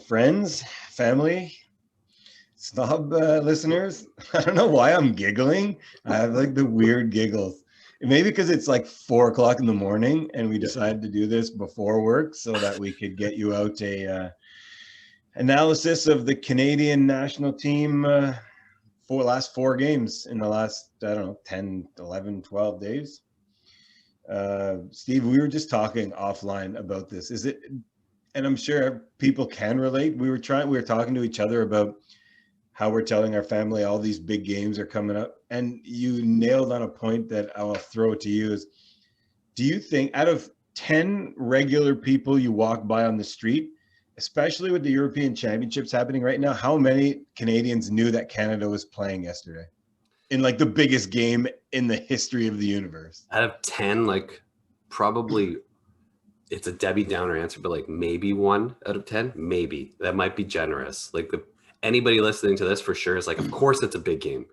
Friends, family, snob listeners. I don't know why I'm giggling. I have like the weird giggles. Maybe because it's like 4 o'clock in the morning and we Yeah. decided to do this before work so that we could get you out a analysis of the Canadian national team for last 4 games in the last, I don't know, 10, 11, 12 days. Steve, we were just talking offline about this. Is it, and I'm sure people can relate. We were talking to each other about how we're telling our family all these big games are coming up. And you nailed on a point that I'll throw to you is, do you think out of 10 regular people you walk by on the street, especially with the European Championships happening right now, how many Canadians knew that Canada was playing yesterday in like the biggest game in the history of the universe? Out of 10, like probably it's a Debbie Downer answer, but like maybe 1 out of 10, maybe. That might be generous. Like anybody listening to this for sure is like, of course it's a big game.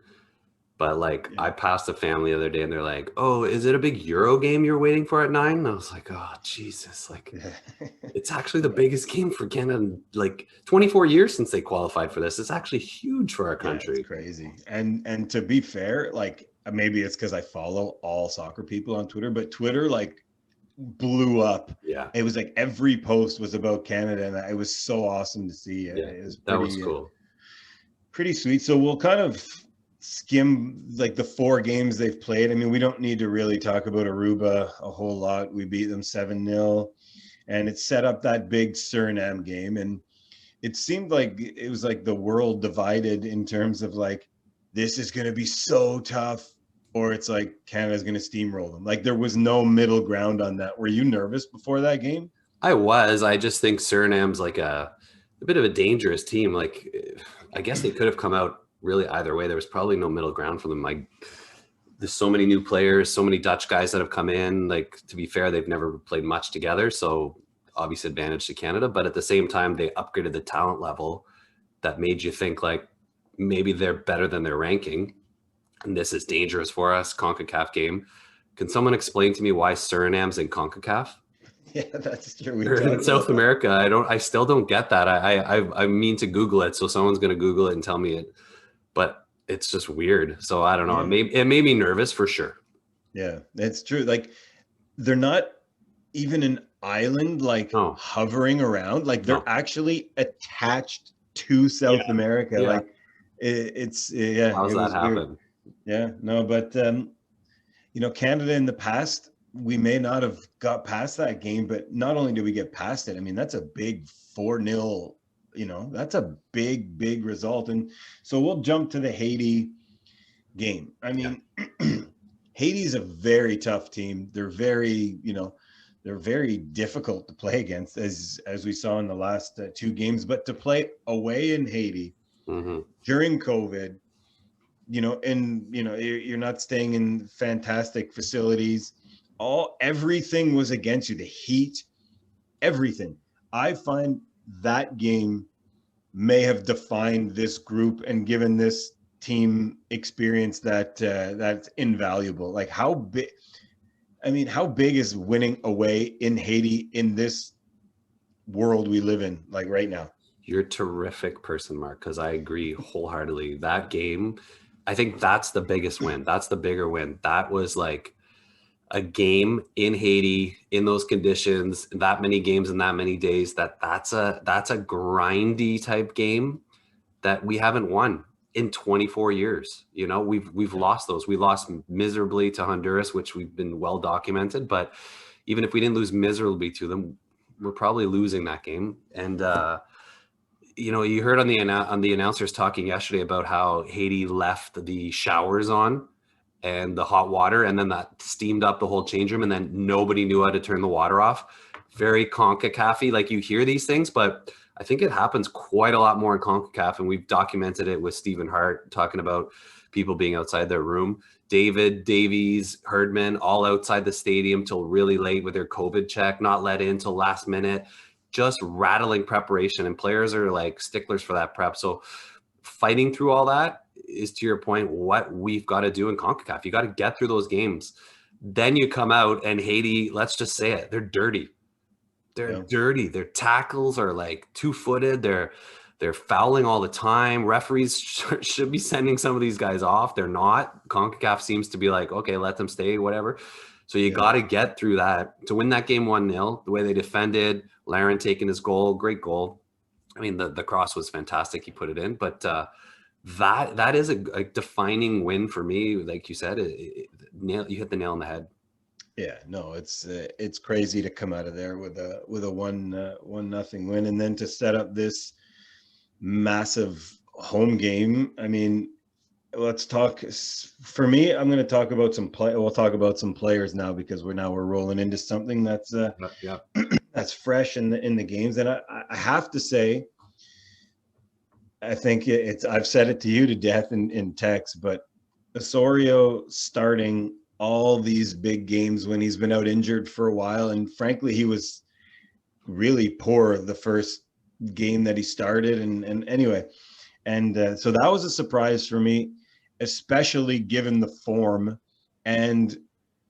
But like Yeah. I passed a family the other day and they're like, oh, is it a big Euro game you're waiting for at 9? And I was like, oh, Jesus. Like Yeah. it's actually the biggest game for Canada in like 24 years since they qualified for this. It's actually huge for our Yeah, it's country. crazy. And to be fair, like maybe it's because I follow all soccer people on Twitter, but Twitter like blew up. Yeah. It was like every post was about Canada, and it was so awesome to see. Yeah. It was That was pretty cool. pretty sweet. So we'll kind of skim like the 4 games they've played. I mean, we don't need to really talk about Aruba a whole lot. We beat them 7-0, and it set up that big Suriname game. And it seemed like it was like the world divided in terms of like, this is going to be so tough, or it's like Canada's going to steamroll them. Like there was no middle ground on that. Were you nervous before that game? I just think Suriname's like a bit of a dangerous team. Like I guess they could have come out really either way. There was probably no middle ground for them. Like there's so many new players, so many Dutch guys that have come in. Like to be fair, they've never played much together, so obvious advantage to Canada. But at the same time, they upgraded the talent level that made you think like maybe they're better than their ranking, and this is dangerous for us. CONCACAF game. Can someone explain to me why Suriname's in CONCACAF? Yeah, that's true. We Or in talked about South that. America? I still don't get that. I mean to Google it, so someone's going to Google it and tell me it. But it's just weird. So I don't know. Yeah. It made me nervous for sure. Yeah, it's true. Like they're not even an island like No, hovering around. Like they're no. actually attached to Yeah, South America. yeah. Like it's yeah, How's it that was weird. happen? Yeah, no, but Canada in the past, we may not have got past that game, but not only did we get past it, I mean, that's a big 4-0, that's a big, big result. And so we'll jump to the Haiti game. I Yeah. mean, Haiti's a very tough team. They're very difficult to play against, as we saw in the last 2 games. But to play away in Haiti Mm-hmm. during COVID, and you're not staying in fantastic facilities. Everything was against you. The heat, everything. I find that game may have defined this group and given this team experience that's invaluable. Like how big? I mean, how big is winning away in Haiti in this world we live in, like right now? You're a terrific person, Mark, because I agree wholeheartedly. That game, I think that's the biggest win. That's the bigger win. That was like a game in Haiti in those conditions, that many games in that many days. That's a grindy type game that we haven't won in 24 years. We've Yeah. lost those. We lost miserably to Honduras, which we've been well documented. But even if we didn't lose miserably to them, we're probably losing that game. And you heard on the announcers talking yesterday about how Haiti left the showers on and the hot water, and then that steamed up the whole change room, and then nobody knew how to turn the water off. Very CONCACAF-y. Like you hear these things, but I think it happens quite a lot more in CONCACAF, and we've documented it with Stephen Hart talking about people being outside their room. David, Davies, Herdman, all outside the stadium till really late with their COVID check, not let in till last minute, just rattling preparation. And players are like sticklers for that prep. So fighting through all that is, to your point, what we've got to do in CONCACAF. You got to get through those games. Then you come out and Haiti, let's just say it, they're dirty. They're dirty. Their tackles are like 2-footed. They're fouling all the time. Referees should be sending some of these guys off. They're not. CONCACAF seems to be like, okay, let them stay, whatever. So you got to get through that to win that game 1-0. The way they defended, Laren taking his goal, great goal. I mean, the cross was fantastic. He put it in, but that is a defining win for me. Like you said, you hit the nail on the head. Yeah, no, it's crazy to come out of there with a 1-0 win, and then to set up this massive home game. I mean, let's talk. For me, I'm going to talk about We'll talk about some players now because we're rolling into something that's that's fresh in the games, and I have to say, I think I've said it to you to death in text, but Osorio starting all these big games when he's been out injured for a while, and frankly, he was really poor the first game that he started, and anyway, and so that was a surprise for me, especially given the form and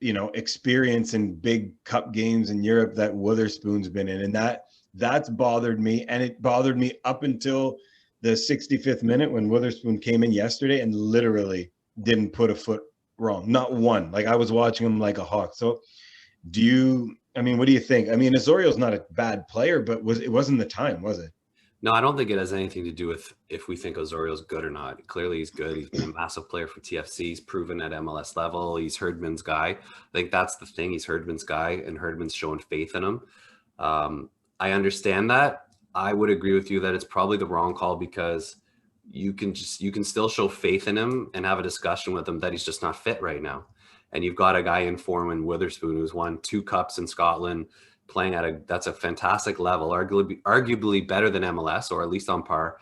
experience in big cup games in Europe that Witherspoon's been in, and that's bothered me, and it bothered me up until the 65th minute when Witherspoon came in yesterday and literally didn't put a foot wrong, not one. Like, I was watching him like a hawk. So what do you think? I mean, Osorio's not a bad player, but it wasn't the time, was it? No, I don't think it has anything to do with if we think Osorio's good or not. Clearly he's good. He's been a massive player for TFC. He's proven at MLS level. He's Herdman's guy. I think that's the thing. He's Herdman's guy, and Herdman's showing faith in him. I understand that. I would agree with you that it's probably the wrong call, because you can still show faith in him and have a discussion with him that he's just not fit right now. And you've got a guy in form in Witherspoon who's won 2 cups in Scotland, playing that's a fantastic level, arguably better than MLS, or at least on par.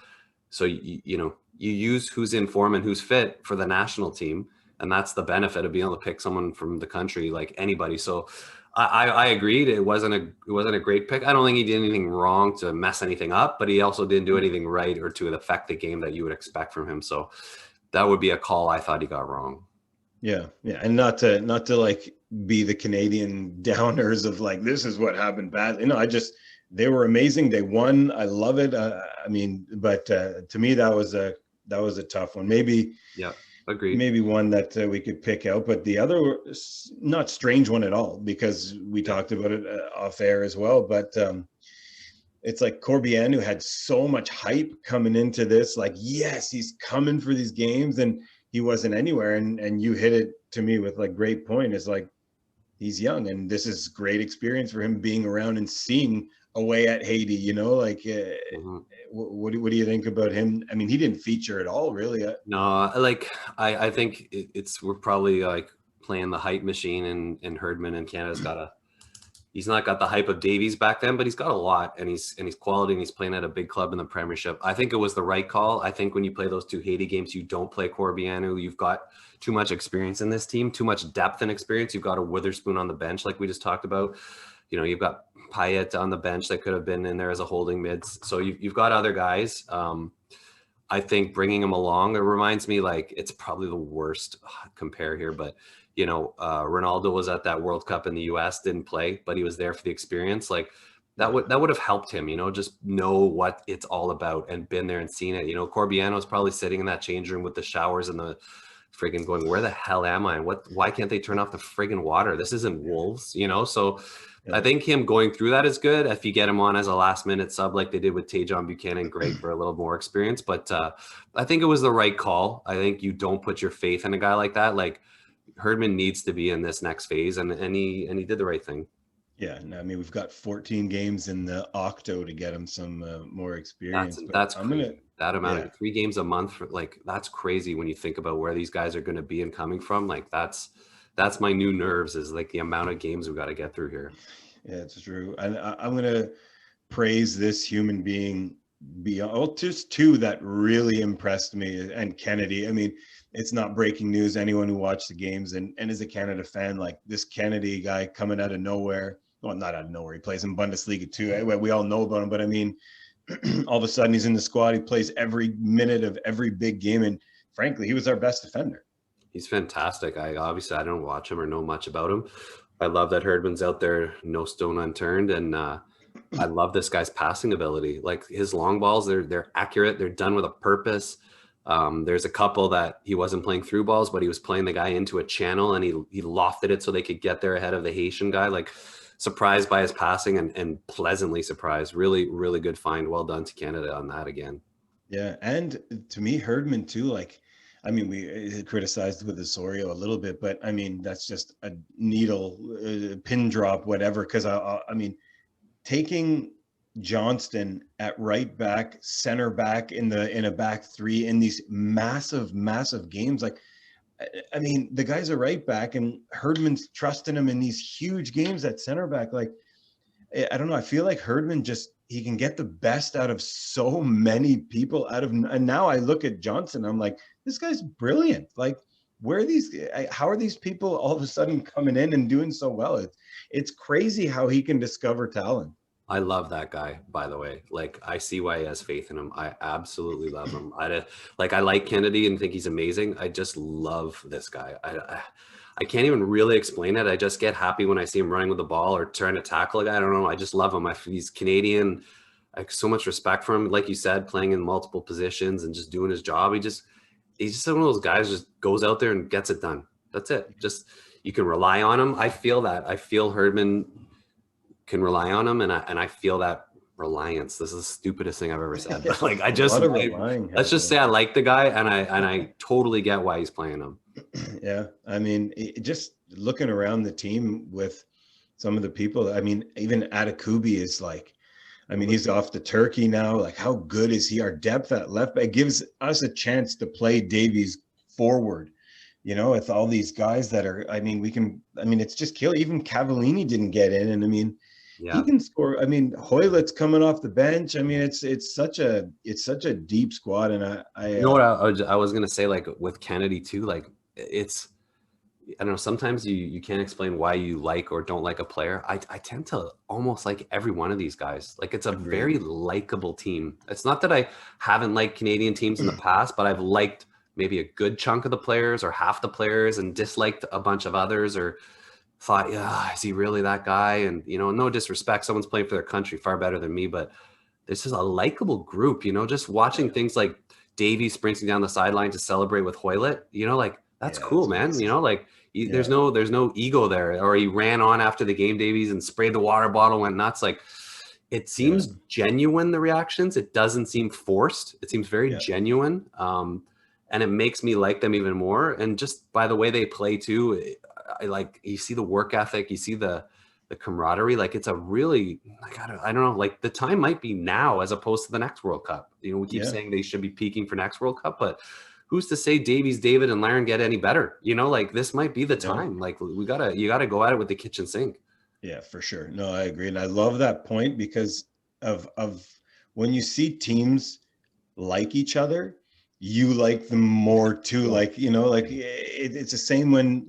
So you use who's in form and who's fit for the national team, and that's the benefit of being able to pick someone from the country like anybody. So I agreed. It wasn't a great pick. I don't think he did anything wrong to mess anything up, but he also didn't do anything right or to affect the game that you would expect from him. So that would be a call I thought he got wrong. Yeah, and not to like be the Canadian downers of like, this is what happened badly. No, they were amazing. They won. I love it. I mean, but to me that was a tough one. Maybe. Yeah. Agreed. Maybe one that we could pick out, but the other, not strange one at all, because we talked about it off air as well. But it's like Corrin, who had so much hype coming into this, like, yes, he's coming for these games, and he wasn't anywhere. And you hit it to me with like great point. It's like, he's young, and this is great experience for him being around and seeing away at Haiti, like what do you think about him? I mean, he didn't feature at all, really. No, like I think we're probably like playing the hype machine, and Herdman in Canada's he's not got the hype of Davies back then, but he's got a lot, and he's quality, and he's playing at a big club in the Premiership. I think it was the right call. I think when you play those 2 Haiti games, you don't play Corrin. You've got too much experience in this team, too much depth and experience. You've got a Witherspoon on the bench, like we just talked about. You've got Payet on the bench that could have been in there as a holding mid. So you've got other guys. I think bringing him along, it reminds me, like, it's probably the worst compare here, but Ronaldo was at that World Cup in the US, didn't play, but he was there for the experience. Like, that would have helped him, just know what it's all about and been there and seen it. Corrin was probably sitting in that change room with the showers and the friggin' going, where the hell am I? Why can't they turn off the friggin' water? This isn't Wolves, so I think him going through that is good. If you get him on as a last minute sub, like they did with Tajon Buchanan, great for a little more experience. But I think it was the right call. I think you don't put your faith in a guy like that. Like, Herdman needs to be in this next phase, and he did the right thing. Yeah, I mean, we've got 14 games in the Octo to get him some more experience. That amount of 3 games a month, that's crazy when you think about where these guys are going to be and coming from. Like, that's my new nerves, is like the amount of games we've got to get through here. Yeah, it's true. And I'm going to praise this human being beyond. Just 2 that really impressed me, and Kennedy. I mean, it's not breaking news. Anyone who watched the games and is a Canada fan, like, this Kennedy guy coming out of nowhere. Well, not out of nowhere. He plays in Bundesliga too. We all know about him, but I mean, all of a sudden he's in the squad. He plays every minute of every big game, and frankly, he was our best defender. He's fantastic. I don't watch him or know much about him. I love that Herdman's out there, no stone unturned, and I love this guy's passing ability. Like his long balls, they're accurate. They're done with a purpose. There's a couple that he wasn't playing through balls, but he was playing the guy into a channel, and he lofted it so they could get there ahead of the Haitian guy. Like surprised by his passing, and pleasantly surprised. Really, really good find. Well done to Canada on that again. Yeah, and to me, Herdman too. Like, I mean, we criticized with Osorio a little bit, but I mean, that's just a needle, pin drop, whatever. Because I mean, taking Johnston at right back, center back in a back three in these massive games, like, I mean, the guy's a right back, and Herdman's trusting him in these huge games at center back. Like, I don't know. I feel like Herdman just he can get the best out of so many people out of, and now I look at Johnson, I'm like, this guy's brilliant. Like, where are these? How are these people all of a sudden coming in and doing so well? It's crazy how he can discover talent. I love that guy, by the way. Like, I see why he has faith in him. I absolutely love him. I like Kennedy and think he's amazing. I just love this guy. I can't even really explain it. I just get happy when I see him running with the ball or trying to tackle a guy. I don't know. I just love him. He's Canadian. I have so much respect for him. Like you said, playing in multiple positions and just doing his job. He's just one of those guys who just goes out there and gets it done. That's it. Just, you can rely on him. I feel that. I feel Herdman can rely on him, and I feel that reliance. This is the stupidest thing I've ever said. But like, let's just say I like the guy, and I totally get why he's playing him. Yeah, I mean, just looking around the team with some of the people. I mean, even Atakubi is like, I mean, he's off to Turkey now. Like, how good is he? Our depth at left back gives us a chance to play Davies forward. You know, with all these guys that are, I mean, it's just kill. Even Cavallini didn't get in, and I mean, he can score. I mean, Hoylett's coming off the bench. I mean, it's such a deep squad, and you know what I was gonna say, like with Kennedy too, like I don't know, sometimes you can't explain why you like or don't like a player. I tend to almost like every one of these guys. Like, it's a very likable team. It's not that I haven't liked Canadian teams in the past, but I've liked maybe a good chunk of the players or half the players and disliked a bunch of others, or thought, yeah, is he really that guy? And, you know, no disrespect, someone's playing for their country far better than me, but this is a likable group, you know, just watching things like Davey sprinting down the sideline to celebrate with Hoylett, you know, like, that's cool, man. Amazing. You know, like there's no ego there. Or he ran on after the game, Davies, and sprayed the water bottle, went nuts. Like, it seems genuine, the reactions. It doesn't seem forced. It seems very genuine. And it makes me like them even more. And just by the way they play too, I like, you see the work ethic, you see the camaraderie. Like, it's a really, like, I don't know, like the time might be now as opposed to the next World Cup. You know, we keep saying they should be peaking for next World Cup, but who's to say Davies, David, and Laren get any better? You know, like, this might be the time. Like, you gotta go at it with the kitchen sink. Yeah, for sure. No, I agree. And I love that point because of when you see teams like each other, you like them more too. Like, you know, like it's the same when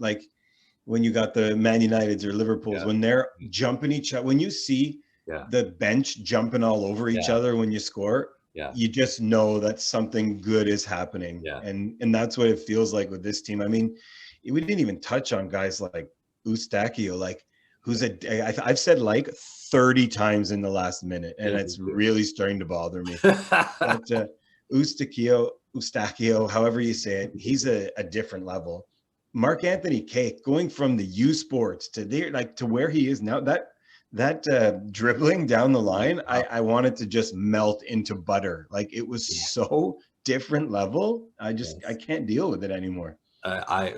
you got the Man Uniteds or Liverpools, when they're jumping each other, when you see the bench jumping all over each other when you score, you just know that something good is happening. And that's what it feels like with this team. I mean, we didn't even touch on guys like Eustachio, like, who's I've said like 30 times in the last minute, and it's really starting to bother me. But Eustachio, however you say it, he's a different level. Mark Anthony Cake, going from the U Sports to there, like, to where he is now, that dribbling down the line, I wanted to just melt into butter. Like, it was so different level. I can't deal with it anymore. I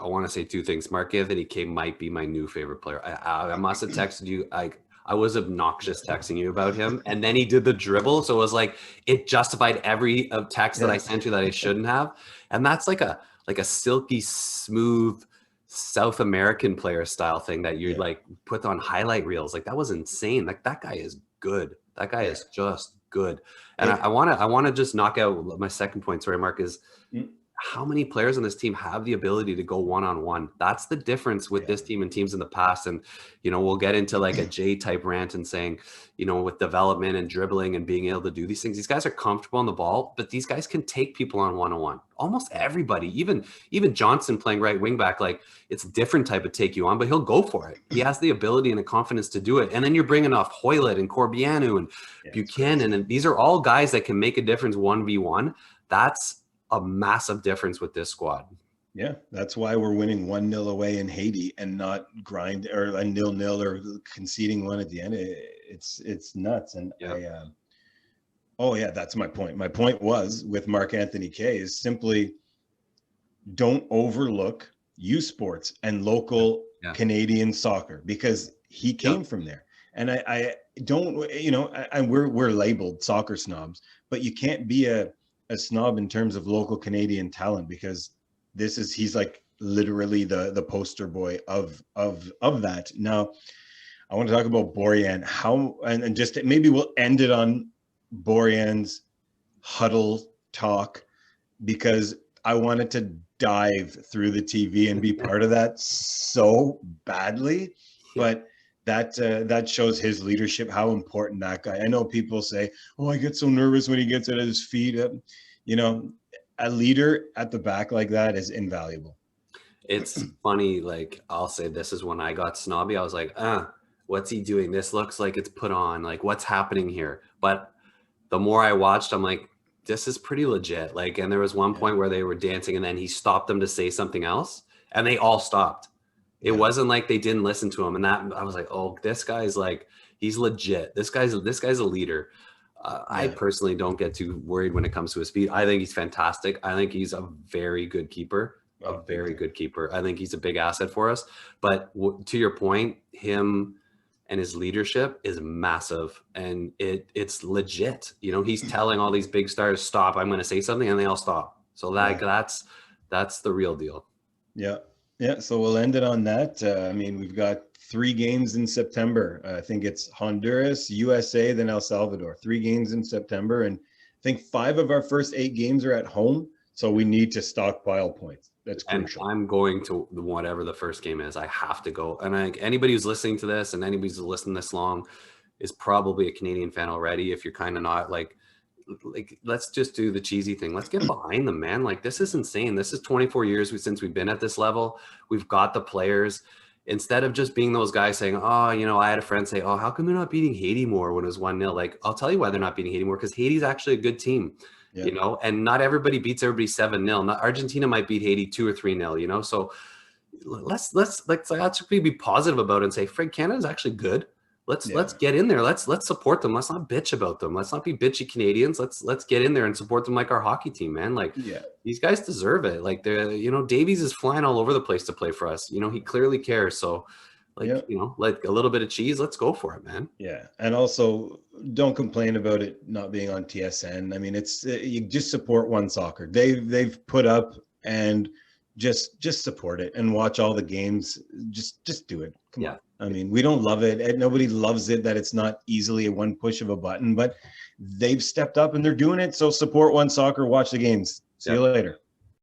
want to say two things. Mark Anthony Cake might be my new favorite player. I must have texted you. I was obnoxious texting you about him, and then he did the dribble, so it was like, it justified every text that I sent you that I shouldn't have. And that's like a silky smooth South American player style thing that you like put on highlight reels. Like, that was insane. Like, that guy is good. That guy is just good. And I want to just knock out my second point. Sorry, Mark, is how many players on this team have the ability to go one-on-one? That's the difference with this team and teams in the past. And, you know, we'll get into like a Jay type rant and saying, you know, with development and dribbling and being able to do these things, these guys are comfortable on the ball, but these guys can take people on one-on-one. Almost everybody, even Johnson playing right wing back, like it's a different type of take you on, but he'll go for it. He has the ability and the confidence to do it. And then you're bringing off Hoylett and Corbianu and Buchanan. And these are all guys that can make a difference 1v1. That's a massive difference with this squad. Yeah, that's why we're winning 1-0 away in Haiti and not grind or a 0-0 or conceding one at the end. It's nuts. And that's my point. My point was with Mark Anthony Kaye is simply don't overlook youth sports and local Canadian soccer, because he came from there. And I don't, you know, we're labeled soccer snobs, but you can't be a snob in terms of local Canadian talent, because he's like literally the poster boy of that. Now, I want to talk about Borjan, and just maybe we'll end it on Borjan's huddle talk, because I wanted to dive through the TV and be part of that so badly, but that shows his leadership, how important that guy. I know people say, "Oh, I get so nervous when he gets it at his feet." You know, a leader at the back like that is invaluable. It's funny. Like, I'll say this is when I got snobby. I was like, what's he doing? This looks like it's put on. Like, what's happening here? But the more I watched, I'm like, this is pretty legit. Like, and there was one point where they were dancing and then he stopped them to say something else and they all stopped. It wasn't like they didn't listen to him. And that I was like, oh, this guy's like, he's legit. This guy's a leader. I personally don't get too worried when it comes to his speed. I think he's fantastic. I think he's a very good keeper, good keeper. I think he's a big asset for us. But to your point, him and his leadership is massive, and it's legit. You know, he's telling all these big stars, stop, I'm going to say something, and they all stop. So that's the real deal. Yeah. Yeah. So we'll end it on that. I mean, we've got 3 games in September. I think it's Honduras, USA, then El Salvador. 3 games in September. And I think 5 of our first 8 games are at home. So we need to stockpile points. That's crucial. And I'm going to whatever the first game is. I have to go. And anybody who's listening to this and anybody who's listened this long is probably a Canadian fan already. If you're kind of not, like let's just do the cheesy thing. Let's get behind them, man. Like, this is insane. This is 24 years since we've been at this level. We've got the players. Instead of just being those guys saying, oh, you know, I had a friend say, oh, how come they're not beating Haiti more when it was 1-0? Like, I'll tell you why they're not beating Haiti more, because Haiti's actually a good team, you know, and not everybody beats everybody 7-0. Not Argentina might beat Haiti 2 or 3-0, you know? So let's be positive about it and say, Fred, Canada's actually good. Let's get in there. Let's support them. Let's not bitch about them. Let's not be bitchy Canadians. Let's get in there and support them like our hockey team, man. Like, these guys deserve it. Like, you know, Davies is flying all over the place to play for us. You know, he clearly cares. So, like, you know, like a little bit of cheese, let's go for it, man. Yeah. And also, don't complain about it not being on TSN. I mean, it's you just support One Soccer. They've put up, and just support it and watch all the games. Just do it. Come on. I mean, we don't love it, and nobody loves it that it's not easily a one push of a button, but they've stepped up and they're doing it. So support One Soccer, watch the games. See you later.